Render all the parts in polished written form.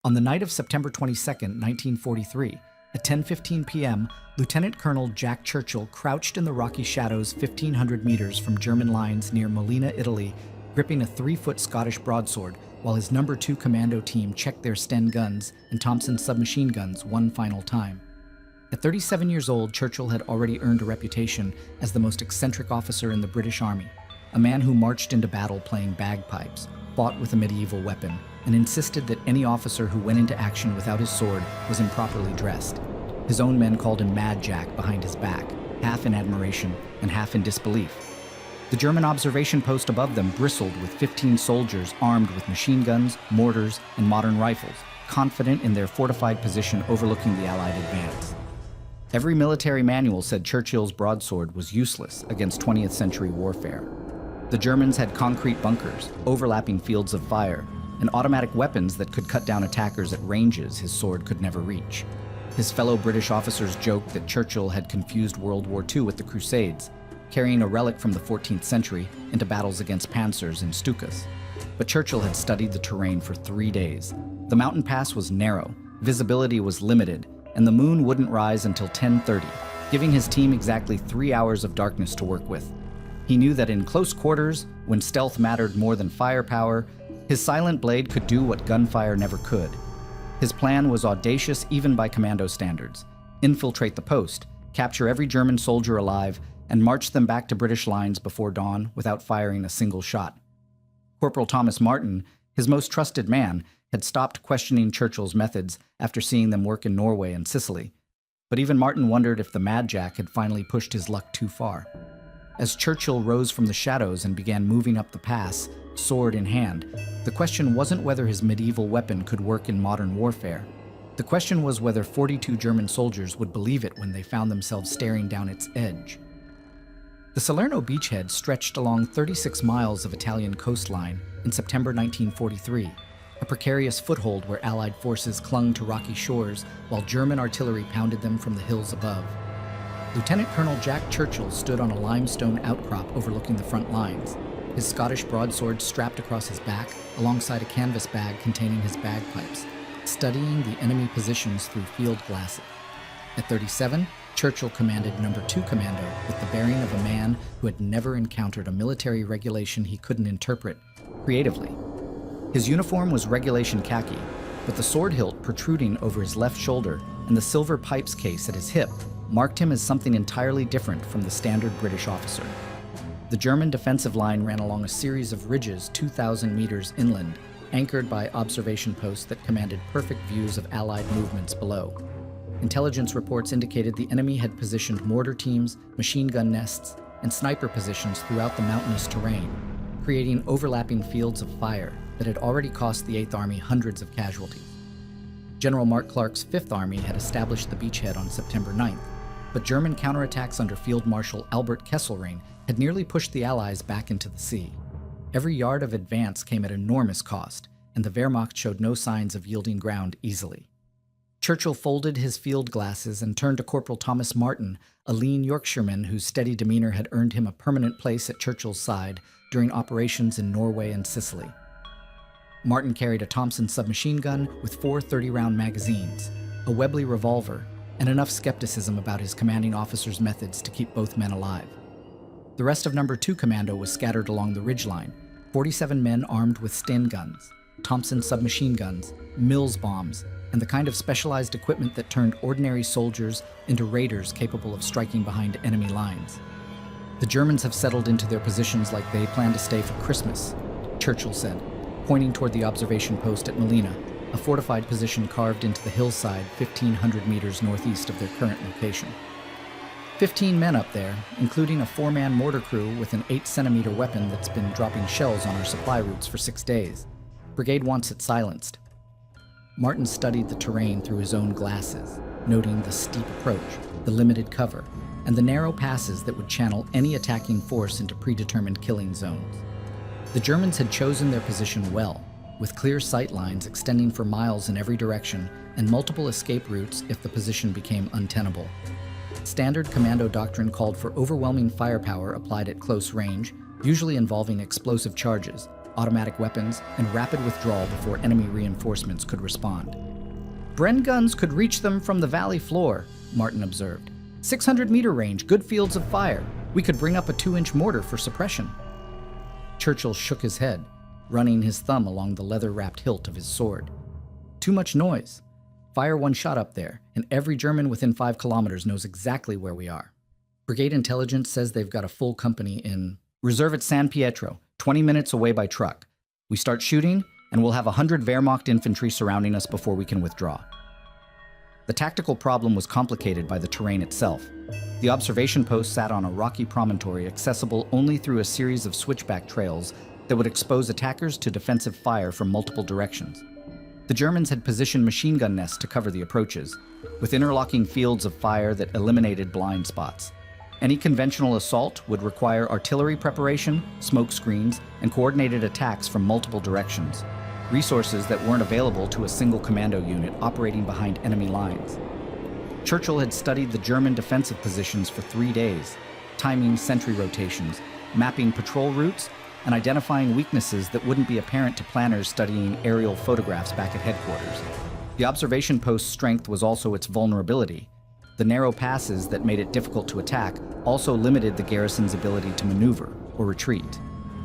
On the night of September 22, 1943, at 10:15 p.m., Lieutenant Colonel Jack Churchill crouched in the rocky shadows 1,500 meters from German lines near Molina, Italy, gripping a 3-foot Scottish broadsword while his No. 2 Commando team checked their Sten guns and Thompson submachine guns one final time. At 37 years old, Churchill had already earned a reputation as the most eccentric officer in the British Army, a man who marched into battle playing bagpipes, fought with a medieval weapon, and insisted that any officer who went into action without his sword was improperly dressed. His own men called him Mad Jack behind his back, half in admiration and half in disbelief. The German observation post above them bristled with 15 soldiers armed with machine guns, mortars, and modern rifles, confident in their fortified position overlooking the Allied advance. Every military manual said Churchill's broadsword was useless against 20th century warfare. The Germans had concrete bunkers, overlapping fields of fire, and automatic weapons that could cut down attackers at ranges his sword could never reach. His fellow British officers joked that Churchill had confused World War II with the Crusades, carrying a relic from the 14th century into battles against panzers and Stukas. But Churchill had studied the terrain for 3 days. The mountain pass was narrow, visibility was limited, and the moon wouldn't rise until 10:30, giving his team exactly 3 hours of darkness to work with. He knew that in close quarters, when stealth mattered more than firepower, his silent blade could do what gunfire never could. His plan was audacious even by commando standards: infiltrate the post, capture every German soldier alive, and march them back to British lines before dawn without firing a single shot. Corporal Thomas Martin, his most trusted man, had stopped questioning Churchill's methods after seeing them work in Norway and Sicily. But even Martin wondered if the Mad Jack had finally pushed his luck too far. As Churchill rose from the shadows and began moving up the pass, sword in hand, the question wasn't whether his medieval weapon could work in modern warfare. The question was whether 42 German soldiers would believe it when they found themselves staring down its edge. The Salerno beachhead stretched along 36 miles of Italian coastline in September 1943, a precarious foothold where Allied forces clung to rocky shores while German artillery pounded them from the hills above. Lieutenant Colonel Jack Churchill stood on a limestone outcrop overlooking the front lines, his Scottish broadsword strapped across his back alongside a canvas bag containing his bagpipes, studying the enemy positions through field glasses. At 37, Churchill commanded No. 2 Commando with the bearing of a man who had never encountered a military regulation he couldn't interpret creatively. His uniform was regulation khaki, but the sword hilt protruding over his left shoulder and the silver pipes case at his hip marked him as something entirely different from the standard British officer. The German defensive line ran along a series of ridges 2,000 meters inland, anchored by observation posts that commanded perfect views of Allied movements below. Intelligence reports indicated the enemy had positioned mortar teams, machine gun nests, and sniper positions throughout the mountainous terrain, creating overlapping fields of fire that had already cost the 8th Army hundreds of casualties. General Mark Clark's 5th Army had established the beachhead on September 9th, but German counterattacks under Field Marshal Albert Kesselring had nearly pushed the Allies back into the sea. Every yard of advance came at enormous cost, and the Wehrmacht showed no signs of yielding ground easily. Churchill folded his field glasses and turned to Corporal Thomas Martin, a lean Yorkshireman whose steady demeanor had earned him a permanent place at Churchill's side during operations in Norway and Sicily. Martin carried a Thompson submachine gun with 4 30-round magazines, a Webley revolver, and enough skepticism about his commanding officer's methods to keep both men alive. The rest of No. 2 Commando was scattered along the ridgeline, 47 men armed with Sten guns, Thompson submachine guns, Mills bombs, and the kind of specialized equipment that turned ordinary soldiers into raiders capable of striking behind enemy lines. "The Germans have settled into their positions like they plan to stay for Christmas," Churchill said, pointing toward the observation post at Molina, a fortified position carved into the hillside 1,500 meters northeast of their current location. 15 men up there, including a 4-man mortar crew with an 8-centimeter weapon that's been dropping shells on our supply routes for 6 days. Brigade wants it silenced. Martin studied the terrain through his own glasses, noting the steep approach, the limited cover, and the narrow passes that would channel any attacking force into predetermined killing zones. The Germans had chosen their position well, with clear sight lines extending for miles in every direction and multiple escape routes if the position became untenable. Standard commando doctrine called for overwhelming firepower applied at close range, usually involving explosive charges, automatic weapons, and rapid withdrawal before enemy reinforcements could respond. Bren guns could reach them from the valley floor, Martin observed. 600-meter range, good fields of fire. We could bring up a 2-inch mortar for suppression. Churchill shook his head, running his thumb along the leather-wrapped hilt of his sword. Too much noise. Fire one shot up there, and every German within 5 kilometers knows exactly where we are. Brigade intelligence says they've got a full company in reserve at San Pietro, 20 minutes away by truck. We start shooting, and we'll have 100 Wehrmacht infantry surrounding us before we can withdraw. The tactical problem was complicated by the terrain itself. The observation post sat on a rocky promontory accessible only through a series of switchback trails that would expose attackers to defensive fire from multiple directions. The Germans had positioned machine gun nests to cover the approaches, with interlocking fields of fire that eliminated blind spots. Any conventional assault would require artillery preparation, smoke screens, and coordinated attacks from multiple directions, resources that weren't available to a single commando unit operating behind enemy lines. Churchill had studied the German defensive positions for 3 days, timing sentry rotations, mapping patrol routes, and identifying weaknesses that wouldn't be apparent to planners studying aerial photographs back at headquarters. The observation post's strength was also its vulnerability. The narrow passes that made it difficult to attack also limited the garrison's ability to maneuver or retreat.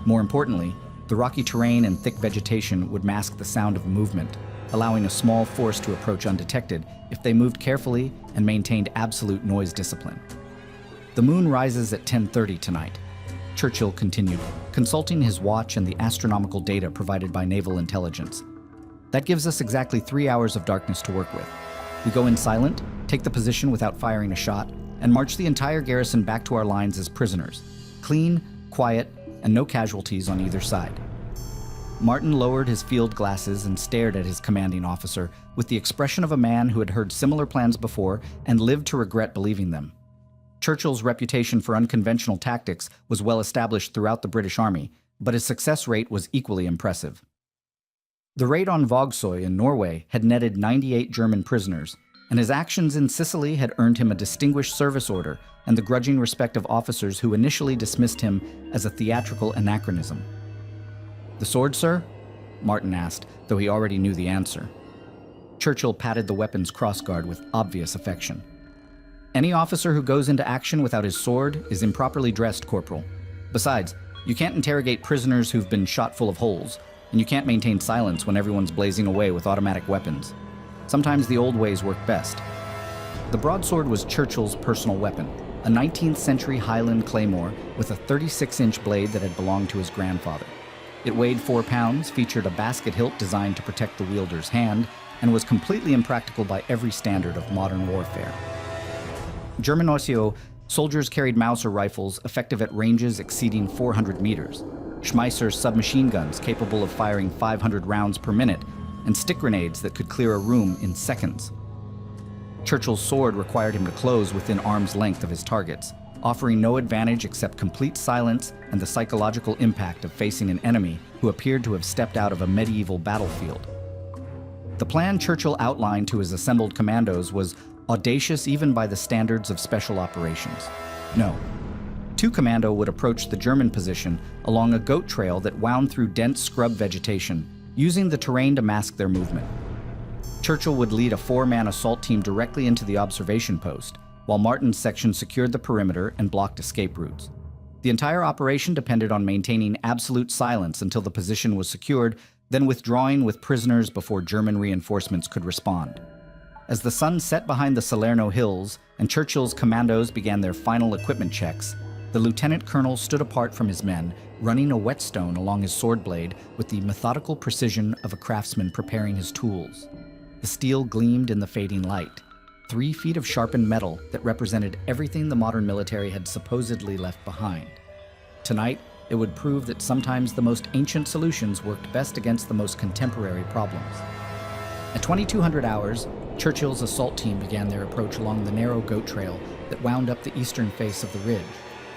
More importantly, the rocky terrain and thick vegetation would mask the sound of movement, allowing a small force to approach undetected if they moved carefully and maintained absolute noise discipline. The moon rises at 10:30 tonight, Churchill continued, consulting his watch and the astronomical data provided by naval intelligence. That gives us exactly 3 hours of darkness to work with. We go in silent, take the position without firing a shot, and march the entire garrison back to our lines as prisoners. Clean, quiet, and no casualties on either side. Martin lowered his field glasses and stared at his commanding officer with the expression of a man who had heard similar plans before and lived to regret believing them. Churchill's reputation for unconventional tactics was well established throughout the British Army, but his success rate was equally impressive. The raid on Vågsøy in Norway had netted 98 German prisoners, and his actions in Sicily had earned him a distinguished service order and the grudging respect of officers who initially dismissed him as a theatrical anachronism. "The sword, sir?" Martin asked, though he already knew the answer. Churchill patted the weapon's crossguard with obvious affection. "Any officer who goes into action without his sword is improperly dressed, Corporal. Besides, you can't interrogate prisoners who've been shot full of holes, and you can't maintain silence when everyone's blazing away with automatic weapons. Sometimes the old ways work best." The broadsword was Churchill's personal weapon, a 19th century Highland claymore with a 36-inch blade that had belonged to his grandfather. It weighed 4 pounds, featured a basket hilt designed to protect the wielder's hand, and was completely impractical by every standard of modern warfare. German Osio, soldiers carried Mauser rifles effective at ranges exceeding 400 meters, Schmeisser submachine guns capable of firing 500 rounds per minute, and stick grenades that could clear a room in seconds. Churchill's sword required him to close within arm's length of his targets, offering no advantage except complete silence and the psychological impact of facing an enemy who appeared to have stepped out of a medieval battlefield. The plan Churchill outlined to his assembled commandos was audacious even by the standards of special operations. No. 2 Commando would approach the German position along a goat trail that wound through dense scrub vegetation, using the terrain to mask their movement. Churchill would lead a 4-man assault team directly into the observation post, while Martin's section secured the perimeter and blocked escape routes. The entire operation depended on maintaining absolute silence until the position was secured, then withdrawing with prisoners before German reinforcements could respond. As the sun set behind the Salerno hills and Churchill's commandos began their final equipment checks, the lieutenant colonel stood apart from his men, running a whetstone along his sword blade with the methodical precision of a craftsman preparing his tools. The steel gleamed in the fading light, 3 feet of sharpened metal that represented everything the modern military had supposedly left behind. Tonight, it would prove that sometimes the most ancient solutions worked best against the most contemporary problems. At 2200 hours, Churchill's assault team began their approach along the narrow goat trail that wound up the eastern face of the ridge,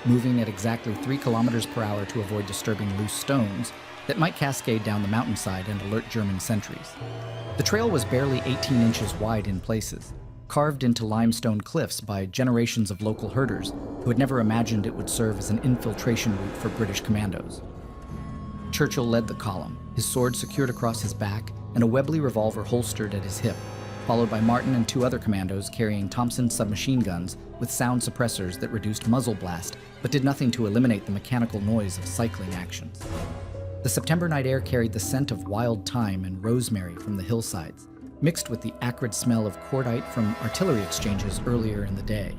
moving at exactly 3 kilometers per hour to avoid disturbing loose stones that might cascade down the mountainside and alert German sentries. The trail was barely 18 inches wide in places, carved into limestone cliffs by generations of local herders who had never imagined it would serve as an infiltration route for British commandos. Churchill led the column, his sword secured across his back and a Webley revolver holstered at his hip, followed by Martin and two other commandos carrying Thompson submachine guns with sound suppressors that reduced muzzle blast but did nothing to eliminate the mechanical noise of cycling actions. The September night air carried the scent of wild thyme and rosemary from the hillsides, mixed with the acrid smell of cordite from artillery exchanges earlier in the day.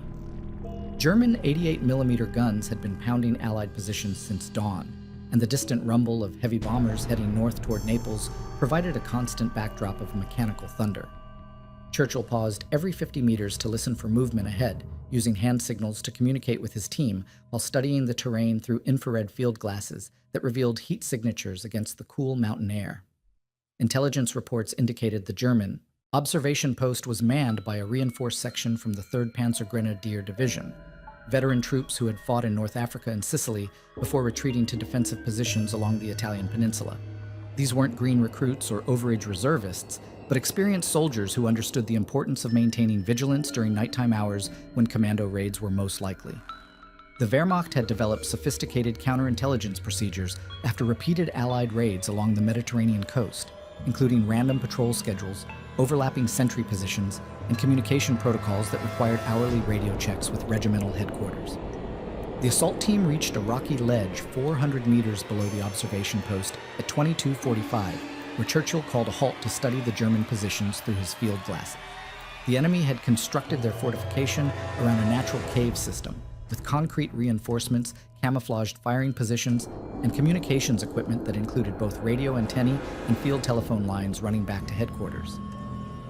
German 88mm guns had been pounding Allied positions since dawn, and the distant rumble of heavy bombers heading north toward Naples provided a constant backdrop of mechanical thunder. Churchill paused every 50 meters to listen for movement ahead, using hand signals to communicate with his team while studying the terrain through infrared field glasses that revealed heat signatures against the cool mountain air. Intelligence reports indicated the German observation post was manned by a reinforced section from the 3rd Panzer Grenadier Division, veteran troops who had fought in North Africa and Sicily before retreating to defensive positions along the Italian peninsula. These weren't green recruits or overage reservists, but experienced soldiers who understood the importance of maintaining vigilance during nighttime hours when commando raids were most likely. The Wehrmacht had developed sophisticated counterintelligence procedures after repeated Allied raids along the Mediterranean coast, including random patrol schedules, overlapping sentry positions, and communication protocols that required hourly radio checks with regimental headquarters. The assault team reached a rocky ledge 400 meters below the observation post at 22:45, where Churchill called a halt to study the German positions through his field glasses. The enemy had constructed their fortification around a natural cave system, with concrete reinforcements, camouflaged firing positions, and communications equipment that included both radio antennae and field telephone lines running back to headquarters.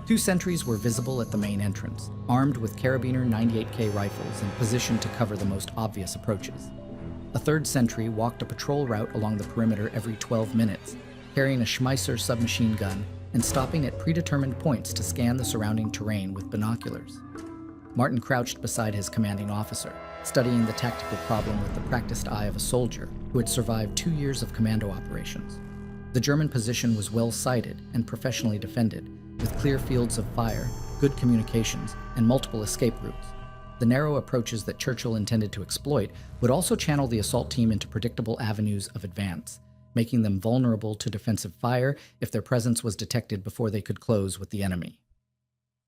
2 sentries were visible at the main entrance, armed with Carabiner 98K rifles and positioned to cover the most obvious approaches. A 3rd sentry walked a patrol route along the perimeter every 12 minutes, carrying a Schmeisser submachine gun and stopping at predetermined points to scan the surrounding terrain with binoculars. Martin crouched beside his commanding officer, studying the tactical problem with the practiced eye of a soldier who had survived 2 years of commando operations. The German position was well sighted and professionally defended, with clear fields of fire, good communications, and multiple escape routes. The narrow approaches that Churchill intended to exploit would also channel the assault team into predictable avenues of advance, making them vulnerable to defensive fire if their presence was detected before they could close with the enemy.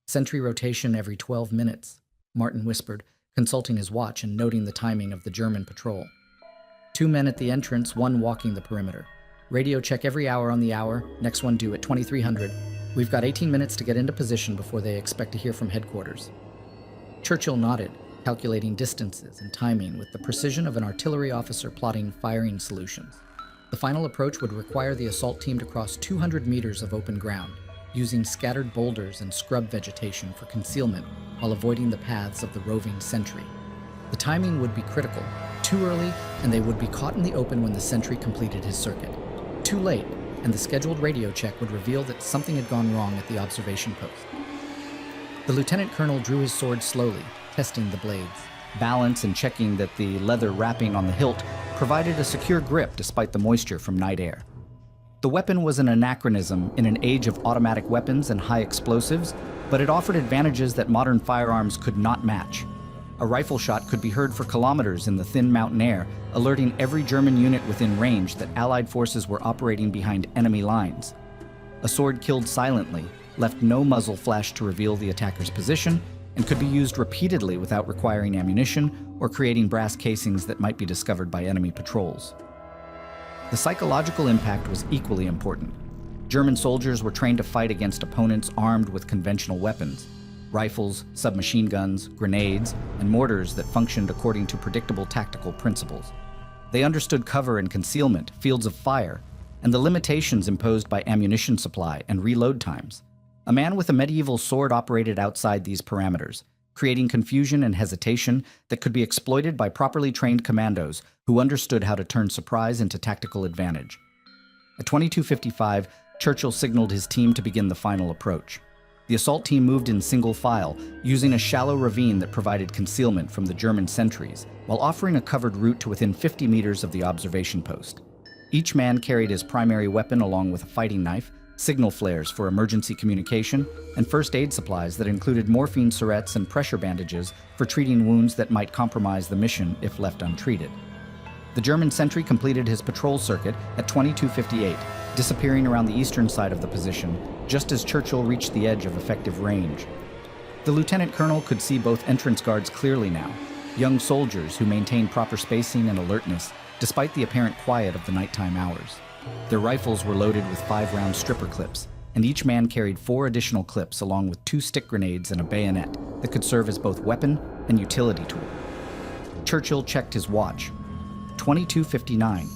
Sentry rotation every 12 minutes, Martin whispered, consulting his watch and noting the timing of the German patrol. 2 men at the entrance, 1 walking the perimeter. Radio check every hour on the hour, next one due at 2300. We've got 18 minutes to get into position before they expect to hear from headquarters. Churchill nodded, calculating distances and timing with the precision of an artillery officer plotting firing solutions. The final approach would require the assault team to cross 200 meters of open ground, using scattered boulders and scrub vegetation for concealment while avoiding the paths of the roving sentry. The timing would be critical. Too early, and they would be caught in the open when the sentry completed his circuit. Too late, and the scheduled radio check would reveal that something had gone wrong at the observation post. The lieutenant colonel drew his sword slowly, testing the blades, balance and checking that the leather wrapping on the hilt provided a secure grip despite the moisture from night air. The weapon was an anachronism in an age of automatic weapons and high explosives, but it offered advantages that modern firearms could not match. A rifle shot could be heard for kilometers in the thin mountain air, alerting every German unit within range that Allied forces were operating behind enemy lines. A sword killed silently, left no muzzle flash to reveal the attacker's position, and could be used repeatedly without requiring ammunition or creating brass casings that might be discovered by enemy patrols. The psychological impact was equally important. German soldiers were trained to fight against opponents armed with conventional weapons, rifles, submachine guns, grenades, and mortars that functioned according to predictable tactical principles. They understood cover and concealment, fields of fire, and the limitations imposed by ammunition supply and reload times. A man with a medieval sword operated outside these parameters, creating confusion and hesitation that could be exploited by properly trained commandos who understood how to turn surprise into tactical advantage. At 22:55, Churchill signaled his team to begin the final approach. The assault team moved in single file, using a shallow ravine that provided concealment from the German sentries, while offering a covered route to within 50 meters of the observation post. Each man carried his primary weapon along with a fighting knife, signal flares for emergency communication, and first aid supplies that included morphine syrettes and pressure bandages for treating wounds that might compromise the mission if left untreated. The German sentry completed his patrol circuit at 22:58, disappearing around the eastern side of the position, just as Churchill reached the edge of effective range. The lieutenant colonel could see both entrance guards clearly now, young soldiers who maintained proper spacing and alertness, despite the apparent quiet of the nighttime hours. Their rifles were loaded with 5-round stripper clips, and each man carried 4 additional clips along with 2 stick grenades and a bayonet that could serve as both weapon and utility tool. Churchill checked his watch. 22:59.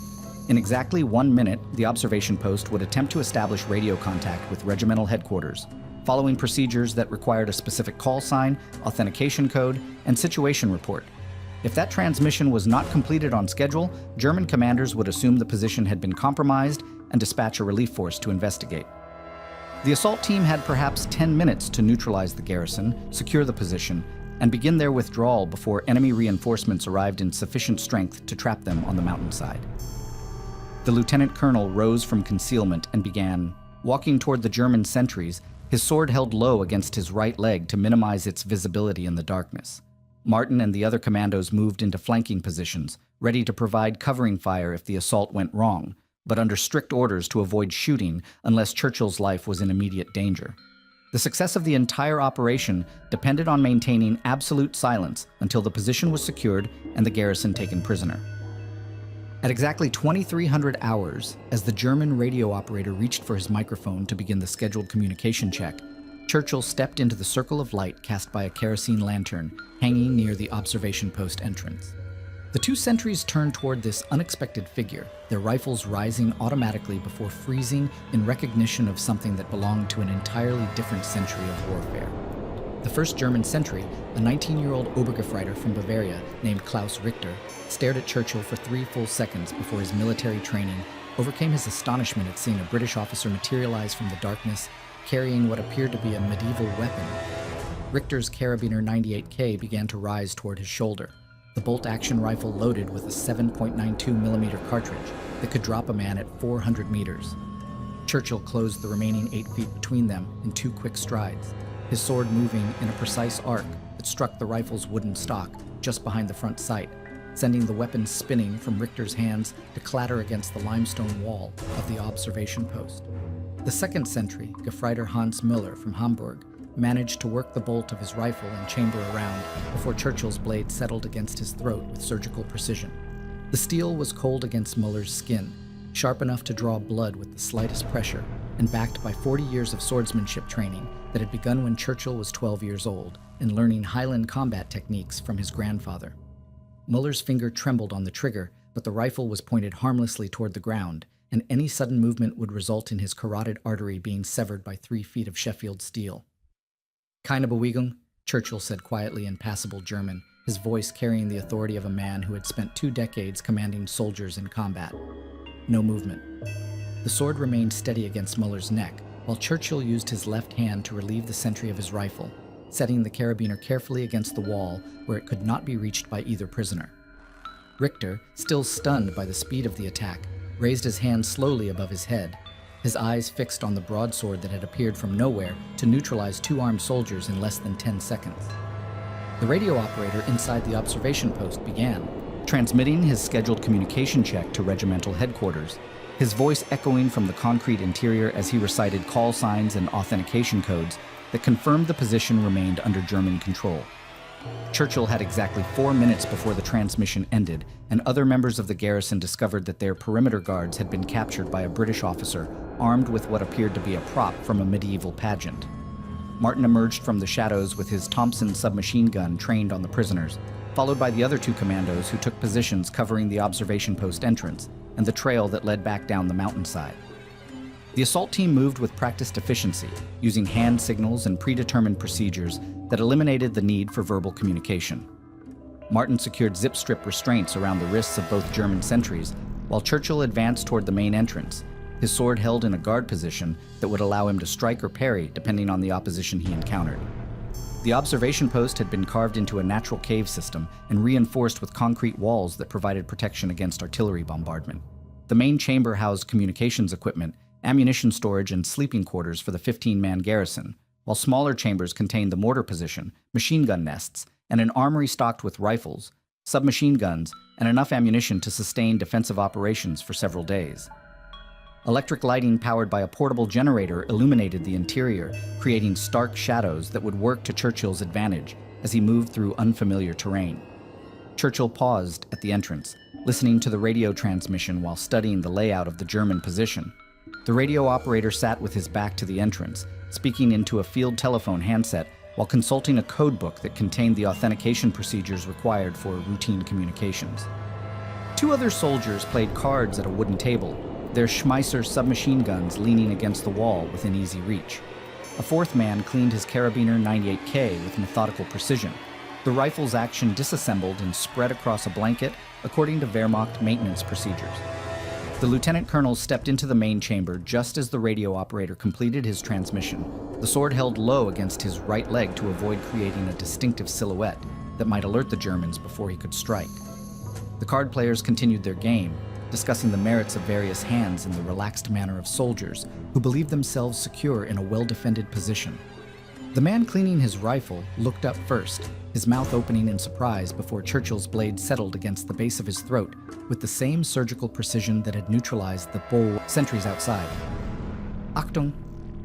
In exactly 1 minute, the observation post would attempt to establish radio contact with regimental headquarters, following procedures that required a specific call sign, authentication code, and situation report. If that transmission was not completed on schedule, German commanders would assume the position had been compromised and dispatch a relief force to investigate. The assault team had perhaps 10 minutes to neutralize the garrison, secure the position, and begin their withdrawal before enemy reinforcements arrived in sufficient strength to trap them on the mountainside. The lieutenant colonel rose from concealment and began walking toward the German sentries, his sword held low against his right leg to minimize its visibility in the darkness. Martin and the other commandos moved into flanking positions, ready to provide covering fire if the assault went wrong, but under strict orders to avoid shooting unless Churchill's life was in immediate danger. The success of the entire operation depended on maintaining absolute silence until the position was secured and the garrison taken prisoner. At exactly 2300 hours, as the German radio operator reached for his microphone to begin the scheduled communication check, Churchill stepped into the circle of light cast by a kerosene lantern hanging near the observation post entrance. The 2 sentries turned toward this unexpected figure, their rifles rising automatically before freezing in recognition of something that belonged to an entirely different century of warfare. The first German sentry, a 19-year-old Obergefreiter from Bavaria named Klaus Richter, stared at Churchill for 3 full seconds before his military training overcame his astonishment at seeing a British officer materialize from the darkness, carrying what appeared to be a medieval weapon. Richter's Karabiner 98K began to rise toward his shoulder, the bolt-action rifle loaded with a 7.92mm cartridge that could drop a man at 400 meters. Churchill closed the remaining 8 feet between them in 2 quick strides, his sword moving in a precise arc that struck the rifle's wooden stock just behind the front sight, sending the weapon spinning from Richter's hands to clatter against the limestone wall of the observation post. The second sentry, Gefreiter Hans Müller from Hamburg, managed to work the bolt of his rifle and chamber around before Churchill's blade settled against his throat with surgical precision. The steel was cold against Müller's skin, sharp enough to draw blood with the slightest pressure, and backed by 40 years of swordsmanship training that had begun when Churchill was 12 years old and learning Highland combat techniques from his grandfather. Müller's finger trembled on the trigger, but the rifle was pointed harmlessly toward the ground, and any sudden movement would result in his carotid artery being severed by 3 feet of Sheffield steel. "Keine Bewegung," Churchill said quietly in passable German, his voice carrying the authority of a man who had spent 2 decades commanding soldiers in combat. No movement. The sword remained steady against Müller's neck, while Churchill used his left hand to relieve the sentry of his rifle, setting the carabiner carefully against the wall where it could not be reached by either prisoner. Richter, still stunned by the speed of the attack, raised his hand slowly above his head, his eyes fixed on the broadsword that had appeared from nowhere to neutralize 2 armed soldiers in less than 10 seconds. The radio operator inside the observation post began, transmitting his scheduled communication check to regimental headquarters, his voice echoing from the concrete interior as he recited call signs and authentication codes that confirmed the position remained under German control. Churchill had exactly 4 minutes before the transmission ended, and other members of the garrison discovered that their perimeter guards had been captured by a British officer armed with what appeared to be a prop from a medieval pageant. Martin emerged from the shadows with his Thompson submachine gun trained on the prisoners, followed by the other 2 commandos who took positions covering the observation post entrance and the trail that led back down the mountainside. The assault team moved with practiced efficiency, using hand signals and predetermined procedures that eliminated the need for verbal communication. Martin secured zip strip restraints around the wrists of both German sentries, while Churchill advanced toward the main entrance, his sword held in a guard position that would allow him to strike or parry depending on the opposition he encountered. The observation post had been carved into a natural cave system and reinforced with concrete walls that provided protection against artillery bombardment. The main chamber housed communications equipment, ammunition storage, and sleeping quarters for the 15-man garrison, while smaller chambers contained the mortar position, machine gun nests, and an armory stocked with rifles, submachine guns, and enough ammunition to sustain defensive operations for several days. Electric lighting powered by a portable generator illuminated the interior, creating stark shadows that would work to Churchill's advantage as he moved through unfamiliar terrain. Churchill paused at the entrance, listening to the radio transmission while studying the layout of the German position. The radio operator sat with his back to the entrance, speaking into a field telephone handset while consulting a code book that contained the authentication procedures required for routine communications. Two other soldiers played cards at a wooden table, their Schmeisser submachine guns leaning against the wall within easy reach. A fourth man cleaned his Karabiner 98K with methodical precision. The rifle's action disassembled and spread across a blanket according to Wehrmacht maintenance procedures. The lieutenant colonel stepped into the main chamber just as the radio operator completed his transmission, the sword held low against his right leg to avoid creating a distinctive silhouette that might alert the Germans before he could strike. The card players continued their game, discussing the merits of various hands in the relaxed manner of soldiers who believed themselves secure in a well-defended position. The man cleaning his rifle looked up first, his mouth opening in surprise before Churchill's blade settled against the base of his throat with the same surgical precision that had neutralized the bull sentries outside. Achtung,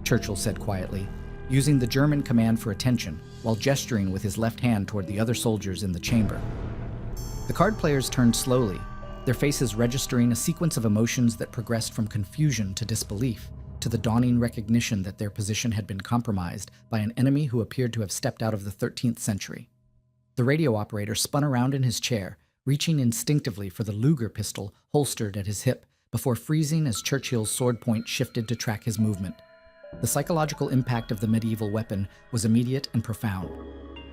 Churchill said quietly, using the German command for attention while gesturing with his left hand toward the other soldiers in the chamber. The card players turned slowly, their faces registering a sequence of emotions that progressed from confusion to disbelief, to the dawning recognition that their position had been compromised by an enemy who appeared to have stepped out of the 13th century. The radio operator spun around in his chair, reaching instinctively for the Luger pistol holstered at his hip, before freezing as Churchill's sword point shifted to track his movement. The psychological impact of the medieval weapon was immediate and profound.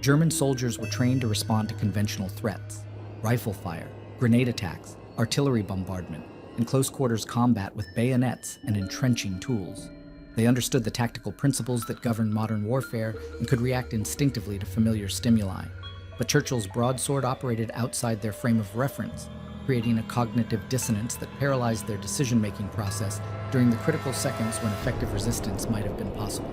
German soldiers were trained to respond to conventional threats: rifle fire, grenade attacks, artillery bombardment, and close-quarters combat with bayonets and entrenching tools. They understood the tactical principles that govern modern warfare and could react instinctively to familiar stimuli. But Churchill's broadsword operated outside their frame of reference, creating a cognitive dissonance that paralyzed their decision-making process during the critical seconds when effective resistance might have been possible.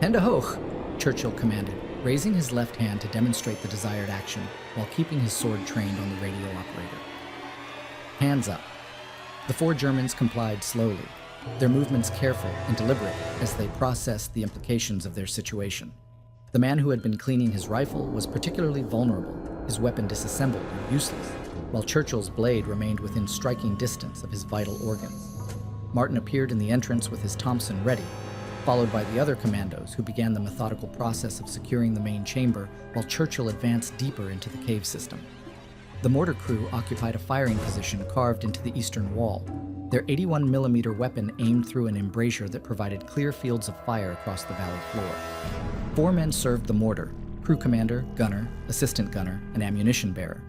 "Hände hoch," Churchill commanded, raising his left hand to demonstrate the desired action while keeping his sword trained on the radio operator. "Hands up." The four Germans complied slowly, their movements careful and deliberate as they processed the implications of their situation. The man who had been cleaning his rifle was particularly vulnerable, his weapon disassembled and useless, while Churchill's blade remained within striking distance of his vital organs. Martin appeared in the entrance with his Thompson ready, followed by the other commandos who began the methodical process of securing the main chamber while Churchill advanced deeper into the cave system. The mortar crew occupied a firing position carved into the eastern wall, their 81mm weapon aimed through an embrasure that provided clear fields of fire across the valley floor. 4 men served the mortar: crew commander, gunner, assistant gunner, and ammunition bearer,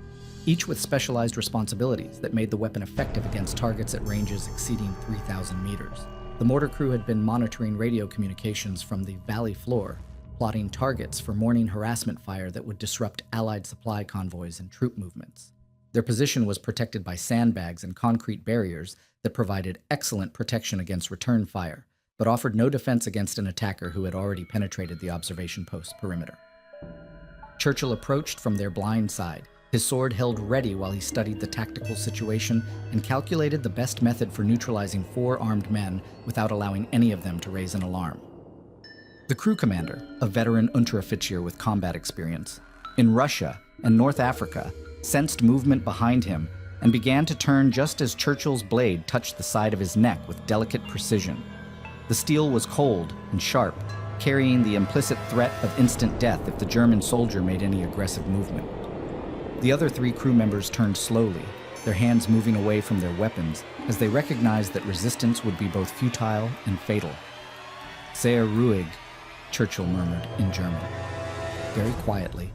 each with specialized responsibilities that made the weapon effective against targets at ranges exceeding 3,000 meters. The mortar crew had been monitoring radio communications from the valley floor, plotting targets for morning harassment fire that would disrupt Allied supply convoys and troop movements. Their position was protected by sandbags and concrete barriers that provided excellent protection against return fire, but offered no defense against an attacker who had already penetrated the observation post perimeter. Churchill approached from their blind side, his sword held ready while he studied the tactical situation and calculated the best method for neutralizing 4 armed men without allowing any of them to raise an alarm. The crew commander, a veteran Unteroffizier with combat experience, in Russia and North Africa, sensed movement behind him and began to turn just as Churchill's blade touched the side of his neck with delicate precision. The steel was cold and sharp, carrying the implicit threat of instant death if the German soldier made any aggressive movement. The other 3 crew members turned slowly, their hands moving away from their weapons as they recognized that resistance would be both futile and fatal. "Sehr ruhig," Churchill murmured in German, very quietly.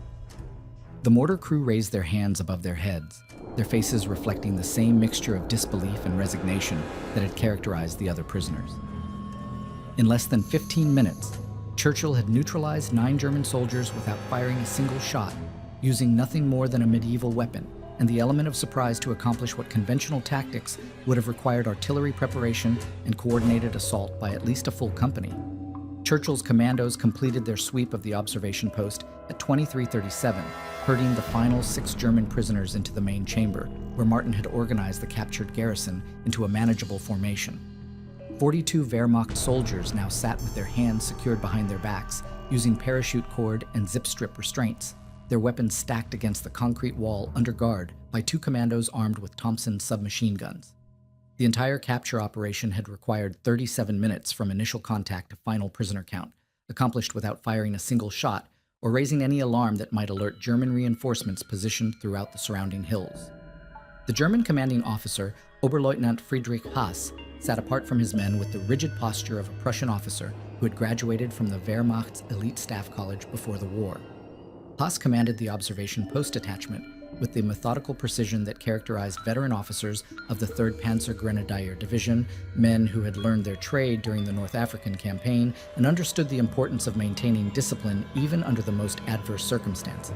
The mortar crew raised their hands above their heads, their faces reflecting the same mixture of disbelief and resignation that had characterized the other prisoners. In less than 15 minutes, Churchill had neutralized 9 German soldiers without firing a single shot, using nothing more than a medieval weapon and the element of surprise to accomplish what conventional tactics would have required artillery preparation and coordinated assault by at least a full company. Churchill's commandos completed their sweep of the observation post at 23:37, herding the final 6 German prisoners into the main chamber, where Martin had organized the captured garrison into a manageable formation. 42 Wehrmacht soldiers now sat with their hands secured behind their backs, using parachute cord and zip strip restraints, their weapons stacked against the concrete wall under guard by 2 commandos armed with Thompson submachine guns. The entire capture operation had required 37 minutes from initial contact to final prisoner count, accomplished without firing a single shot or raising any alarm that might alert German reinforcements positioned throughout the surrounding hills. The German commanding officer, Oberleutnant Friedrich Haas, sat apart from his men with the rigid posture of a Prussian officer who had graduated from the Wehrmacht's elite staff college before the war. Haas commanded the observation post detachment with the methodical precision that characterized veteran officers of the 3rd Panzer Grenadier Division, men who had learned their trade during the North African campaign and understood the importance of maintaining discipline even under the most adverse circumstances.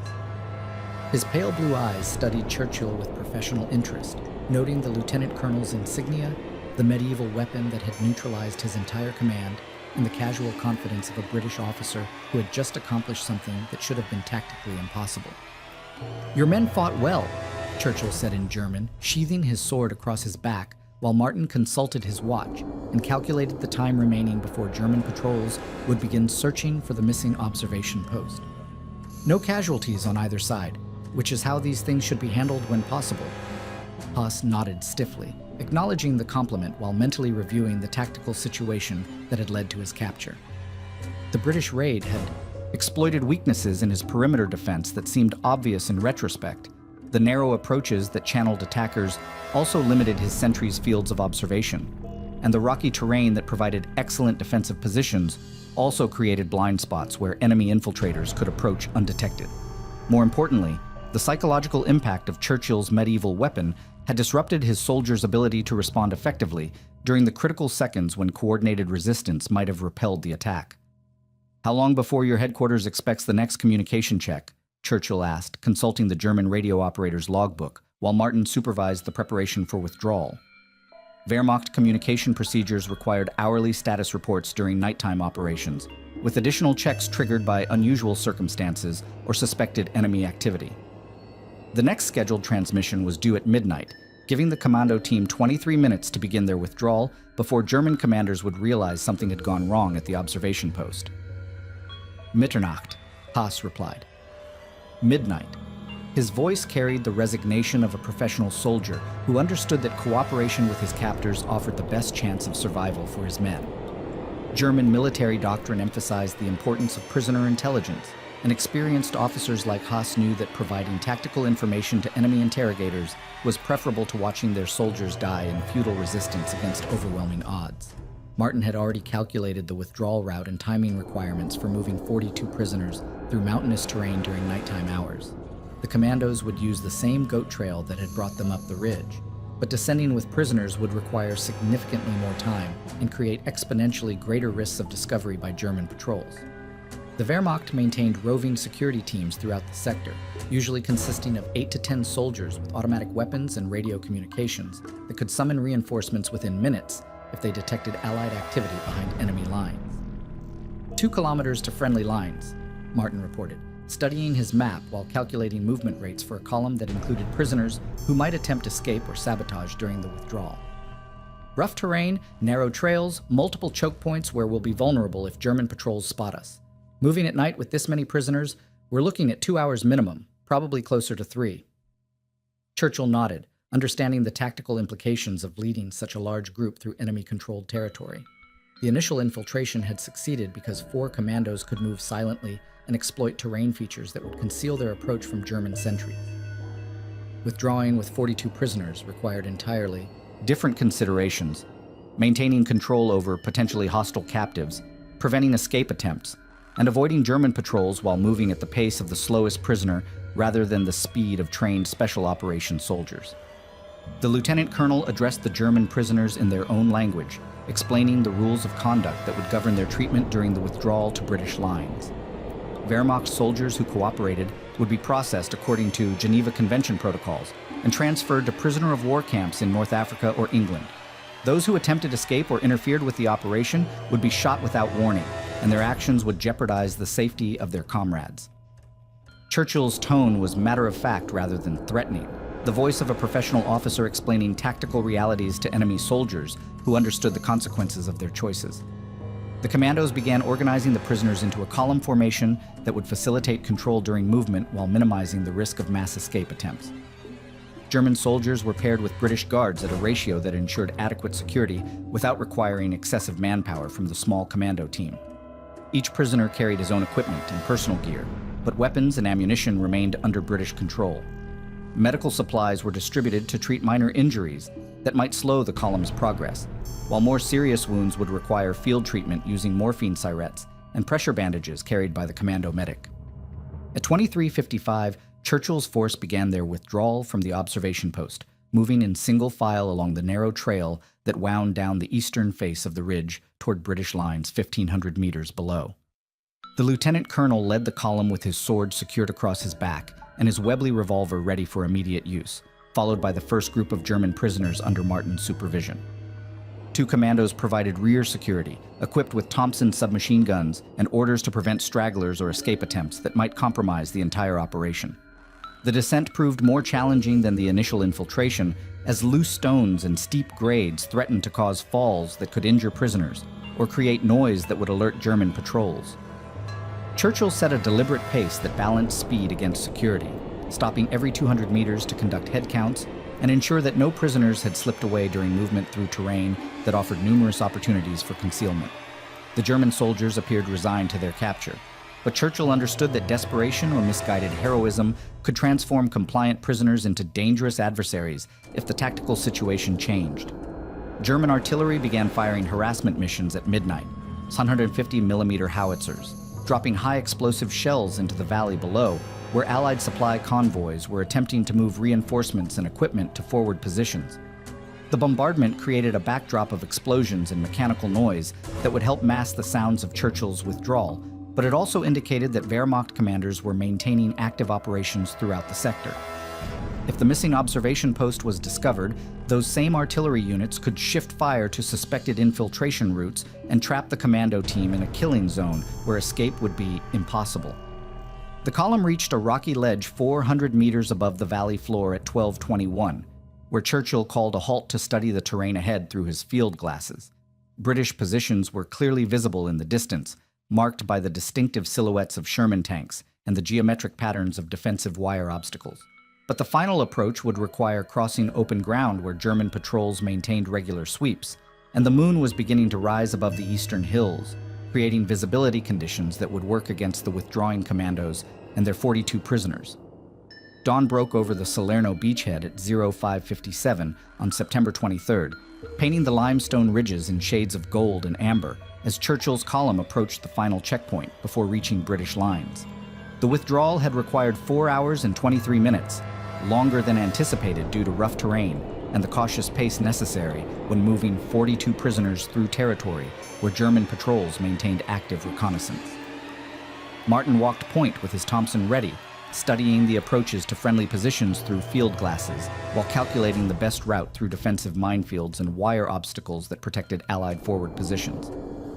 His pale blue eyes studied Churchill with professional interest, noting the lieutenant colonel's insignia, the medieval weapon that had neutralized his entire command, and the casual confidence of a British officer who had just accomplished something that should have been tactically impossible. "Your men fought well," Churchill said in German, sheathing his sword across his back while Martin consulted his watch and calculated the time remaining before German patrols would begin searching for the missing observation post. "No casualties on either side, which is how these things should be handled when possible." Haas nodded stiffly, acknowledging the compliment while mentally reviewing the tactical situation that had led to his capture. The British raid had exploited weaknesses in his perimeter defense that seemed obvious in retrospect. The narrow approaches that channeled attackers also limited his sentries' fields of observation, and the rocky terrain that provided excellent defensive positions also created blind spots where enemy infiltrators could approach undetected. More importantly, the psychological impact of Churchill's medieval weapon had disrupted his soldiers' ability to respond effectively during the critical seconds when coordinated resistance might have repelled the attack. "How long before your headquarters expects the next communication check?" Churchill asked, consulting the German radio operator's logbook, while Martin supervised the preparation for withdrawal. Wehrmacht communication procedures required hourly status reports during nighttime operations, with additional checks triggered by unusual circumstances or suspected enemy activity. The next scheduled transmission was due at midnight, giving the commando team 23 minutes to begin their withdrawal before German commanders would realize something had gone wrong at the observation post. "Mitternacht," Haas replied. Midnight. His voice carried the resignation of a professional soldier who understood that cooperation with his captors offered the best chance of survival for his men. German military doctrine emphasized the importance of prisoner intelligence, and experienced officers like Haas knew that providing tactical information to enemy interrogators was preferable to watching their soldiers die in futile resistance against overwhelming odds. Martin had already calculated the withdrawal route and timing requirements for moving 42 prisoners through mountainous terrain during nighttime hours. The commandos would use the same goat trail that had brought them up the ridge, but descending with prisoners would require significantly more time and create exponentially greater risks of discovery by German patrols. The Wehrmacht maintained roving security teams throughout the sector, usually consisting of 8 to 10 soldiers with automatic weapons and radio communications that could summon reinforcements within minutes if they detected Allied activity behind enemy lines. 2 kilometers to friendly lines, Martin reported, studying his map while calculating movement rates for a column that included prisoners who might attempt escape or sabotage during the withdrawal. "Rough terrain, narrow trails, multiple choke points where we'll be vulnerable if German patrols spot us. Moving at night with this many prisoners, we're looking at 2 hours minimum, probably closer to 3. Churchill nodded, understanding the tactical implications of leading such a large group through enemy-controlled territory. The initial infiltration had succeeded because 4 commandos could move silently and exploit terrain features that would conceal their approach from German sentries. Withdrawing with 42 prisoners required entirely different considerations: maintaining control over potentially hostile captives, preventing escape attempts, and avoiding German patrols while moving at the pace of the slowest prisoner rather than the speed of trained special operations soldiers. The lieutenant colonel addressed the German prisoners in their own language, explaining the rules of conduct that would govern their treatment during the withdrawal to British lines. Wehrmacht soldiers who cooperated would be processed according to Geneva Convention protocols and transferred to prisoner of war camps in North Africa or England. Those who attempted escape or interfered with the operation would be shot without warning, and their actions would jeopardize the safety of their comrades. Churchill's tone was matter-of-fact rather than threatening, the voice of a professional officer explaining tactical realities to enemy soldiers who understood the consequences of their choices. The commandos began organizing the prisoners into a column formation that would facilitate control during movement while minimizing the risk of mass escape attempts. German soldiers were paired with British guards at a ratio that ensured adequate security without requiring excessive manpower from the small commando team. Each prisoner carried his own equipment and personal gear, but weapons and ammunition remained under British control. Medical supplies were distributed to treat minor injuries that might slow the column's progress, while more serious wounds would require field treatment using morphine syrettes and pressure bandages carried by the commando medic. At 23:55, Churchill's force began their withdrawal from the observation post, moving in single file along the narrow trail that wound down the eastern face of the ridge toward British lines 1,500 meters below. The lieutenant colonel led the column with his sword secured across his back and his Webley revolver ready for immediate use, followed by the first group of German prisoners under Martin's supervision. Two commandos provided rear security, equipped with Thompson submachine guns and orders to prevent stragglers or escape attempts that might compromise the entire operation. The descent proved more challenging than the initial infiltration, as loose stones and steep grades threatened to cause falls that could injure prisoners or create noise that would alert German patrols. Churchill set a deliberate pace that balanced speed against security, stopping every 200 meters to conduct head counts and ensure that no prisoners had slipped away during movement through terrain that offered numerous opportunities for concealment. The German soldiers appeared resigned to their capture, but Churchill understood that desperation or misguided heroism could transform compliant prisoners into dangerous adversaries if the tactical situation changed. German artillery began firing harassment missions at midnight, 150mm howitzers, dropping high explosive shells into the valley below, where Allied supply convoys were attempting to move reinforcements and equipment to forward positions. The bombardment created a backdrop of explosions and mechanical noise that would help mask the sounds of Churchill's withdrawal, but it also indicated that Wehrmacht commanders were maintaining active operations throughout the sector. If the missing observation post was discovered, those same artillery units could shift fire to suspected infiltration routes and trap the commando team in a killing zone where escape would be impossible. The column reached a rocky ledge 400 meters above the valley floor at 12:21, where Churchill called a halt to study the terrain ahead through his field glasses. British positions were clearly visible in the distance, marked by the distinctive silhouettes of Sherman tanks and the geometric patterns of defensive wire obstacles. But the final approach would require crossing open ground where German patrols maintained regular sweeps, and the moon was beginning to rise above the eastern hills, creating visibility conditions that would work against the withdrawing commandos and their 42 prisoners. Dawn broke over the Salerno beachhead at 05:57 on September 23rd, painting the limestone ridges in shades of gold and amber as Churchill's column approached the final checkpoint before reaching British lines. The withdrawal had required 4 hours and 23 minutes, longer than anticipated due to rough terrain and the cautious pace necessary when moving 42 prisoners through territory where German patrols maintained active reconnaissance. Martin walked point with his Thompson ready, studying the approaches to friendly positions through field glasses while calculating the best route through defensive minefields and wire obstacles that protected Allied forward positions.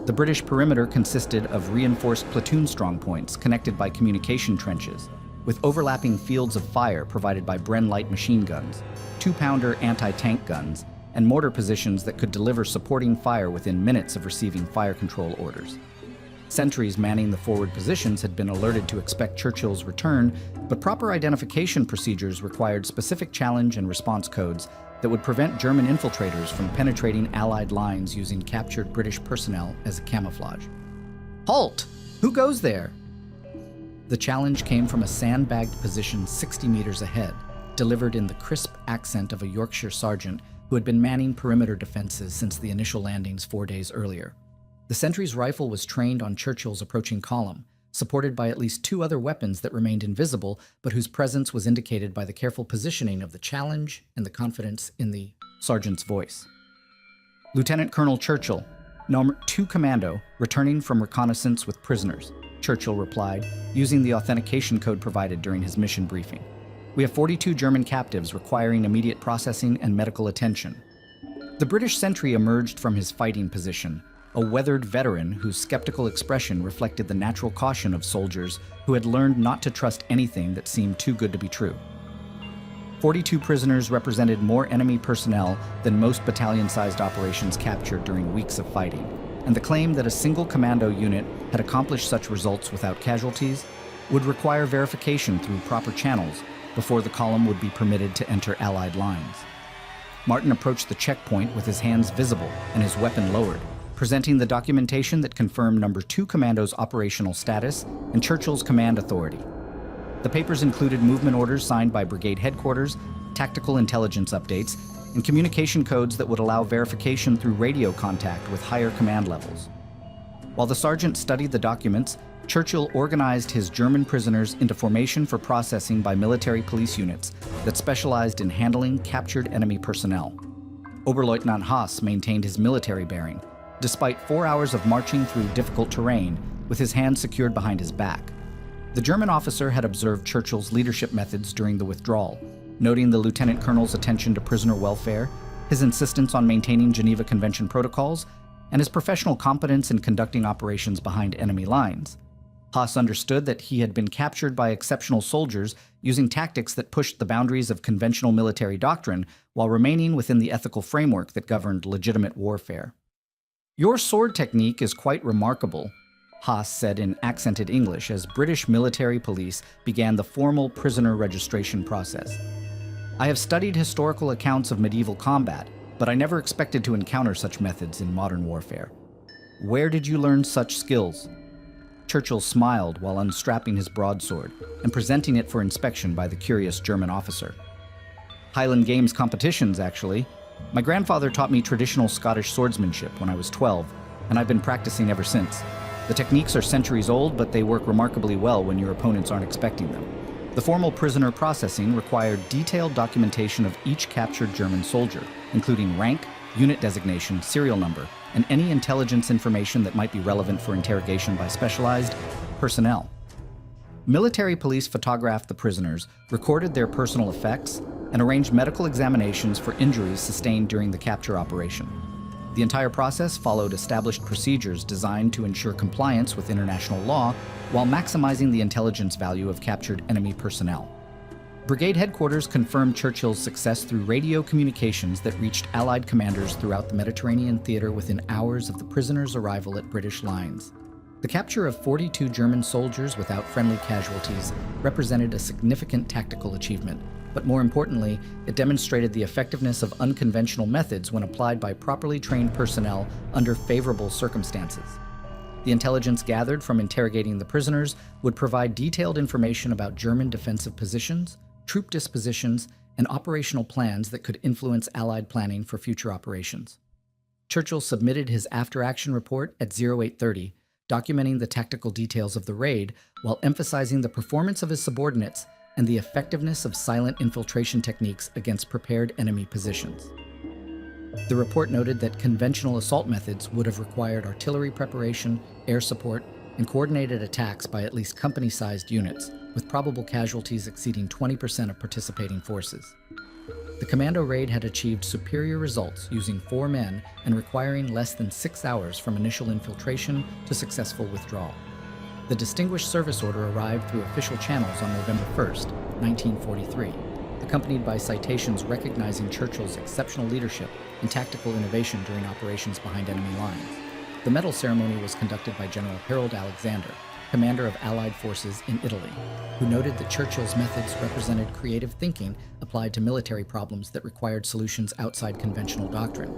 The British perimeter consisted of reinforced platoon strongpoints connected by communication trenches, with overlapping fields of fire provided by Bren light machine guns, 2-pounder anti-tank guns, and mortar positions that could deliver supporting fire within minutes of receiving fire control orders. Sentries manning the forward positions had been alerted to expect Churchill's return, but proper identification procedures required specific challenge and response codes that would prevent German infiltrators from penetrating Allied lines using captured British personnel as a camouflage. Halt! Who goes there? The challenge came from a sandbagged position 60 meters ahead, delivered in the crisp accent of a Yorkshire sergeant who had been manning perimeter defenses since the initial landings 4 days earlier. The sentry's rifle was trained on Churchill's approaching column, supported by at least 2 other weapons that remained invisible, but whose presence was indicated by the careful positioning of the challenge and the confidence in the sergeant's voice. Lieutenant Colonel Churchill, No. 2 Commando, returning from reconnaissance with prisoners, Churchill replied, using the authentication code provided during his mission briefing. We have 42 German captives requiring immediate processing and medical attention. The British sentry emerged from his fighting position, a weathered veteran whose skeptical expression reflected the natural caution of soldiers who had learned not to trust anything that seemed too good to be true. 42 prisoners represented more enemy personnel than most battalion-sized operations captured during weeks of fighting, and the claim that a single commando unit had accomplished such results without casualties would require verification through proper channels before the column would be permitted to enter Allied lines. Martin approached the checkpoint with his hands visible and his weapon lowered, presenting the documentation that confirmed No. 2 Commando's operational status and Churchill's command authority. The papers included movement orders signed by brigade headquarters, tactical intelligence updates, and communication codes that would allow verification through radio contact with higher command levels. While the sergeant studied the documents, Churchill organized his German prisoners into formation for processing by military police units that specialized in handling captured enemy personnel. Oberleutnant Haas maintained his military bearing, despite 4 hours of marching through difficult terrain with his hands secured behind his back. The German officer had observed Churchill's leadership methods during the withdrawal, noting the lieutenant colonel's attention to prisoner welfare, his insistence on maintaining Geneva Convention protocols, and his professional competence in conducting operations behind enemy lines. Haas understood that he had been captured by exceptional soldiers using tactics that pushed the boundaries of conventional military doctrine while remaining within the ethical framework that governed legitimate warfare. "Your sword technique is quite remarkable," Haas said in accented English as British military police began the formal prisoner registration process. "I have studied historical accounts of medieval combat, but I never expected to encounter such methods in modern warfare. Where did you learn such skills?" Churchill smiled while unstrapping his broadsword and presenting it for inspection by the curious German officer. "Highland Games competitions, actually. My grandfather taught me traditional Scottish swordsmanship when I was 12, and I've been practicing ever since. The techniques are centuries old, but they work remarkably well when your opponents aren't expecting them." The formal prisoner processing required detailed documentation of each captured German soldier, including rank, unit designation, serial number, and any intelligence information that might be relevant for interrogation by specialized personnel. Military police photographed the prisoners, recorded their personal effects, and arranged medical examinations for injuries sustained during the capture operation. The entire process followed established procedures designed to ensure compliance with international law while maximizing the intelligence value of captured enemy personnel. Brigade headquarters confirmed Churchill's success through radio communications that reached Allied commanders throughout the Mediterranean theater within hours of the prisoners' arrival at British lines. The capture of 42 German soldiers without friendly casualties represented a significant tactical achievement, but more importantly, it demonstrated the effectiveness of unconventional methods when applied by properly trained personnel under favorable circumstances. The intelligence gathered from interrogating the prisoners would provide detailed information about German defensive positions, troop dispositions, and operational plans that could influence Allied planning for future operations. Churchill submitted his after-action report at 0830, documenting the tactical details of the raid while emphasizing the performance of his subordinates and the effectiveness of silent infiltration techniques against prepared enemy positions. The report noted that conventional assault methods would have required artillery preparation, air support, and coordinated attacks by at least company-sized units, with probable casualties exceeding 20% of participating forces. The commando raid had achieved superior results using 4 men and requiring less than 6 hours from initial infiltration to successful withdrawal. The Distinguished Service Order arrived through official channels on November 1st, 1943, accompanied by citations recognizing Churchill's exceptional leadership and tactical innovation during operations behind enemy lines. The medal ceremony was conducted by General Harold Alexander, commander of Allied forces in Italy, who noted that Churchill's methods represented creative thinking applied to military problems that required solutions outside conventional doctrine.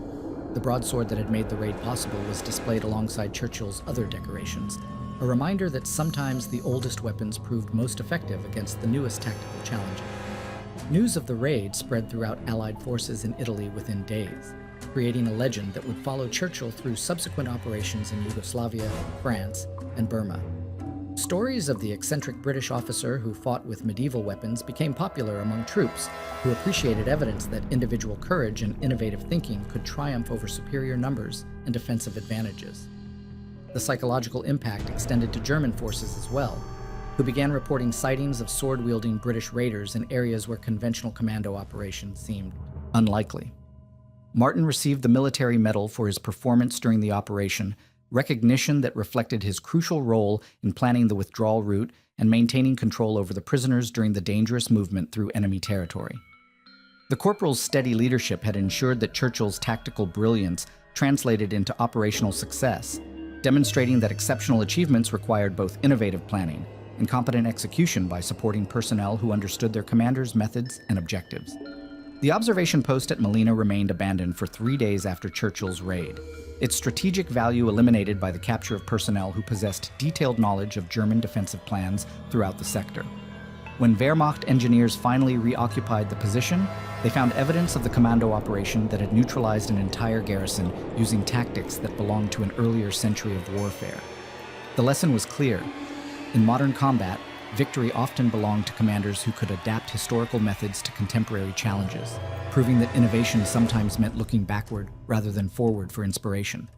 The broadsword that had made the raid possible was displayed alongside Churchill's other decorations, a reminder that sometimes the oldest weapons proved most effective against the newest tactical challenges. News of the raid spread throughout Allied forces in Italy within days, creating a legend that would follow Churchill through subsequent operations in Yugoslavia, France, and Burma. Stories of the eccentric British officer who fought with medieval weapons became popular among troops who appreciated evidence that individual courage and innovative thinking could triumph over superior numbers and defensive advantages. The psychological impact extended to German forces as well, who began reporting sightings of sword-wielding British raiders in areas where conventional commando operations seemed unlikely. Martin received the military medal for his performance during the operation, recognition that reflected his crucial role in planning the withdrawal route and maintaining control over the prisoners during the dangerous movement through enemy territory. The corporal's steady leadership had ensured that Churchill's tactical brilliance translated into operational success, demonstrating that exceptional achievements required both innovative planning and competent execution by supporting personnel who understood their commander's methods and objectives. The observation post at Molina remained abandoned for 3 days after Churchill's raid, its strategic value eliminated by the capture of personnel who possessed detailed knowledge of German defensive plans throughout the sector. When Wehrmacht engineers finally reoccupied the position, they found evidence of the commando operation that had neutralized an entire garrison using tactics that belonged to an earlier century of warfare. The lesson was clear. In modern combat, victory often belonged to commanders who could adapt historical methods to contemporary challenges, proving that innovation sometimes meant looking backward rather than forward for inspiration.